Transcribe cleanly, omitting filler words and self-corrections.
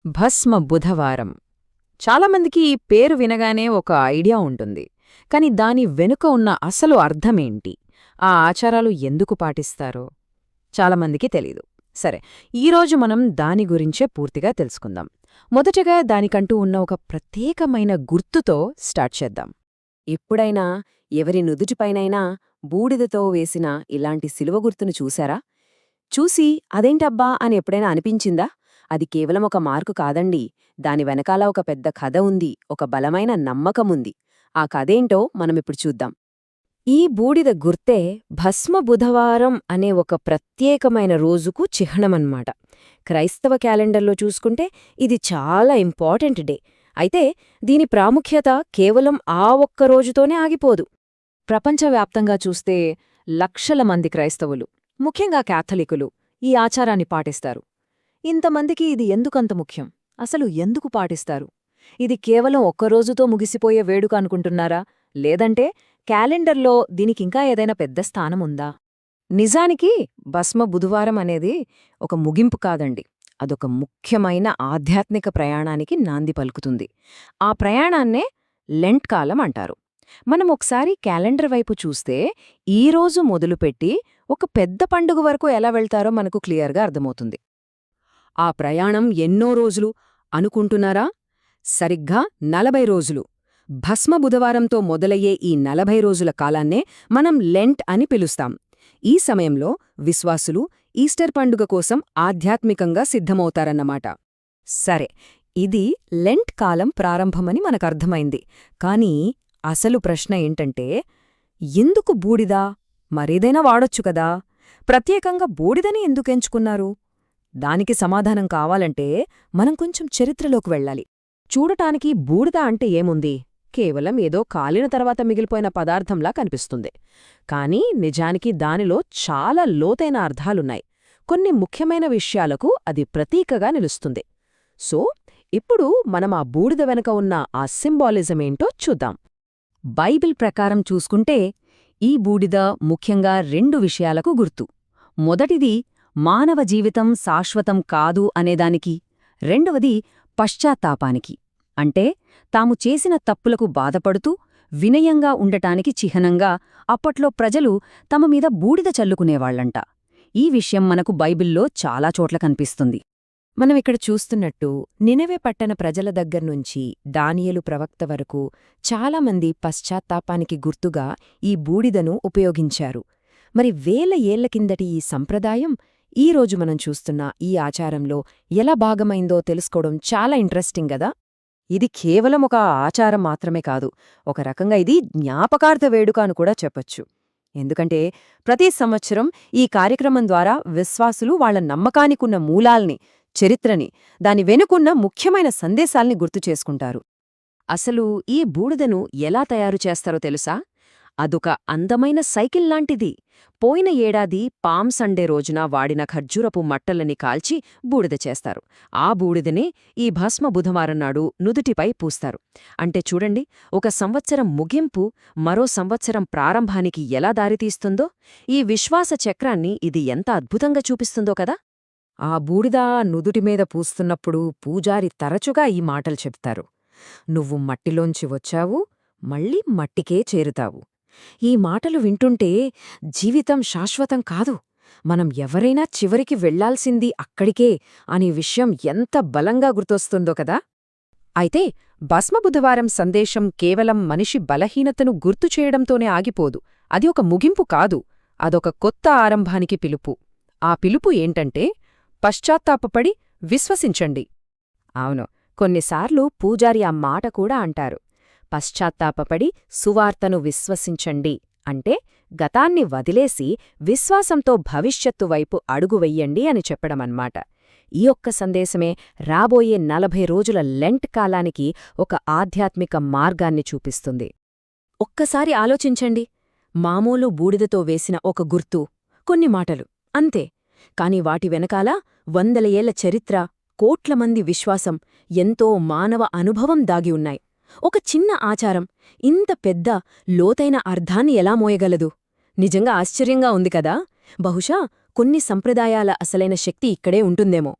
భస్మ బుధవారం. చాలామందికి ఈ పేరు వినగానే ఒక ఐడియా ఉంటుంది. కాని దాని వెనుక ఉన్న అసలు అర్థమేంటి, ఆ ఆచారాలు ఎందుకు పాటిస్తారో చాలామందికి తెలీదు. సరే, ఈరోజు మనం దాని గురించే పూర్తిగా తెలుసుకుందాం. మొదటగా దానికంటూ ఉన్న ఒక ప్రత్యేకమైన గుర్తుతో స్టార్ట్ చేద్దాం. ఎప్పుడైనా ఎవరి నుదుటిపైనైనా బూడిదతో వేసిన ఇలాంటి శిలువ గుర్తును చూశారా? చూసి అదేంటబ్బా అని ఎప్పుడైనా అనిపించిందా? అది కేవలం ఒక మార్కు కాదండి. దాని వెనకాల ఒక పెద్ద కథ ఉంది, ఒక బలమైన నమ్మకముంది. ఆ కథేంటో మనమిప్పుడు చూద్దాం. ఈ బూడిద గుర్తే భస్మ బుధవారం అనే ఒక ప్రత్యేకమైన రోజుకు చిహ్నమన్నమాట. క్రైస్తవ క్యాలెండర్లో చూసుకుంటే ఇది చాలా ఇంపార్టెంట్ డే. అయితే దీని ప్రాముఖ్యత కేవలం ఆ ఒక్క రోజుతోనే ఆగిపోదు. ప్రపంచవ్యాప్తంగా చూస్తే లక్షల మంది క్రైస్తవులు, ముఖ్యంగా క్యాథలికులు, ఈ ఆచారాన్ని పాటిస్తారు. ఇంతమందికి ఇది ఎందుకంత ముఖ్యం? అసలు ఎందుకు పాటిస్తారు? ఇది కేవలం ఒక్కరోజుతో ముగిసిపోయే వేడుక అనుకుంటున్నారా? లేదంటే క్యాలెండర్లో దీనికింకా ఏదైనా పెద్ద స్థానముందా? నిజానికి భస్మ బుధవారం అనేది ఒక ముగింపు కాదండి. అదొక ముఖ్యమైన ఆధ్యాత్మిక ప్రయాణానికి నాంది పలుకుతుంది. ఆ ప్రయాణాన్నే లెంట్ కాలం అంటారు. మనం ఒకసారి క్యాలెండర్ వైపు చూస్తే ఈరోజు మొదలుపెట్టి ఒక పెద్ద పండుగ వరకు ఎలా వెళ్తారో మనకు క్లియర్గా అర్థమవుతుంది. ఆ ప్రయాణం ఎన్నో రోజులు అనుకుంటున్నారా? సరిగ్గా 40 రోజులు. భస్మ బుధవారంతో మొదలయ్యే ఈ 40 రోజుల కాలాన్నే మనం లెంట్ అని పిలుస్తాం. ఈ సమయంలో విశ్వాసులు ఈస్టర్ పండుగ కోసం ఆధ్యాత్మికంగా సిద్ధమవుతారన్నమాట. సరే, ఇది లెంట్ కాలం ప్రారంభమని మనకర్థమైంది. కానీ అసలు ప్రశ్న ఏంటంటే, ఎందుకు బూడిద? మరేదైనా వాడొచ్చు కదా? ప్రత్యేకంగా బూడిదని ఎందుకెంచుకున్నారు? దానికి సమాధానం కావాలంటే మనం కొంచెం చరిత్రలోకి వెళ్ళాలి. చూడటానికి బూడిద అంటే ఏముంది? కేవలం ఏదో కాలిన తర్వాత మిగిలిపోయిన పదార్థంలా కనిపిస్తుంది. కానీ నిజానికి దానిలో చాలా లోతైన అర్థాలున్నాయి. కొన్ని ముఖ్యమైన విషయాలకు అది ప్రతీకగా నిలుస్తుంది. సో, ఇప్పుడు మనం ఆ బూడిద వెనుక ఉన్న ఆ సింబాలిజమేంటో చూద్దాం. బైబిల్ ప్రకారం చూసుకుంటే ఈ బూడిద ముఖ్యంగా 2 విషయాలకు గుర్తు. మొదటిది మానవ జీవితం శాశ్వతం కాదు అనేదానికి, రెండవది పశ్చాత్తాపానికి. అంటే తాము చేసిన తప్పులకు బాధపడుతూ వినయంగా ఉండటానికి చిహ్నంగా అప్పట్లో ప్రజలు తమ మీద బూడిద చల్లుకునేవాళ్లంట. ఈ విషయం మనకు బైబిల్లో చాలా చోట్ల కనిపిస్తుంది. మనమిక్కడ చూస్తున్నట్టు నినెవె పట్టణ ప్రజల దగ్గర్నుంచి దానియేలు ప్రవక్త వరకు చాలామంది పశ్చాత్తాపానికి గుర్తుగా ఈ బూడిదను ఉపయోగించారు. మరి వేల ఏళ్ల కిందటి ఈ సంప్రదాయం ఈరోజు మనం చూస్తున్న ఈ ఆచారంలో ఎలా భాగమైందో తెలుసుకోవడం చాలా ఇంట్రెస్టింగ్ గదా? ఇది కేవలం ఒక ఆచారం మాత్రమే కాదు, ఒక రకంగా ఇది జ్ఞాపకార్థ వేడుక అని కూడా చెప్పొచ్చు. ఎందుకంటే ప్రతి సంవత్సరం ఈ కార్యక్రమం ద్వారా విశ్వాసులు వాళ్ల నమ్మకానికున్న మూలాల్ని, చరిత్రని, దాని వెనుకున్న ముఖ్యమైన సందేశాల్ని గుర్తు చేసుకుంటారు. అసలు ఈ బూడిదను ఎలా తయారు చేస్తారో తెలుసా? అదొక అందమైన సైకిల్ లాంటిది. పోయిన ఏడాది పామ్ సండే రోజున వాడిన ఖర్జూరపు మట్టలని కాల్చి బూడిద చేస్తారు. ఆ బూడిదనే ఈ భస్మ బుధవారం నాడు నుదుటిపై పూస్తారు. అంటే చూడండి, ఒక సంవత్సరం ముగింపు మరో సంవత్సరం ప్రారంభానికి ఎలా దారితీస్తుందో, ఈ విశ్వాస చక్రాన్ని ఇది ఎంత అద్భుతంగా చూపిస్తుందో కదా. ఆ బూడిద నుదుటిమీద పూస్తున్నప్పుడు పూజారి తరచుగా ఈ మాటలు చెప్తారు: "నువ్వు మట్టిలోంచి వచ్చావు, మళ్ళీ మట్టికే చేరుతావు." ఈ మాటలు వింటుంటే జీవితం శాశ్వతం కాదు, మనం ఎవరైనా చివరికి వెళ్లాల్సింది అక్కడికే అనే విషయం ఎంత బలంగా గుర్తొస్తుందో కదా. అయితే భస్మ బుధవారం సందేశం కేవలం మనిషి బలహీనతను గుర్తు చేయడంతోనే ఆగిపోదు. అది ఒక ముగింపు కాదు, అదొక కొత్త ఆరంభానికి పిలుపు. ఆ పిలుపు ఏంటంటే, పశ్చాత్తాపపడి విశ్వసించండి. అవును, కొన్నిసార్లు పూజారి ఆ మాట కూడా అంటారు. పశ్చాత్తాపపడి సువార్తను విశ్వసించండి అంటే గతాన్ని వదిలేసి విశ్వాసంతో భవిష్యత్తు వైపు అడుగు వెయ్యండి అని చెప్పడమన్మాట. ఈ ఒక్క సందేశమే రాబోయే 40 రోజుల లెంట్ కాలానికి ఒక ఆధ్యాత్మిక మార్గాన్ని చూపిస్తుంది. ఒక్కసారి ఆలోచించండి, మామూలు బూడిదతో వేసిన ఒక గుర్తు, కొన్ని మాటలు అంతే. కాని వాటి వెనకాల వందల ఏళ్ల చరిత్ర, కోట్లమంది విశ్వాసం, ఎంతో మానవ అనుభవం దాగి ఉన్నాయి. ఒక చిన్న ఆచారం ఇంత పెద్ద లోతైన అర్థాన్ని ఎలా మోయగలదు? నిజంగా ఆశ్చర్యంగా ఉంది కదా. బహుశా కొన్ని సంప్రదాయాల అసలైన శక్తి ఇక్కడే ఉంటుందేమో.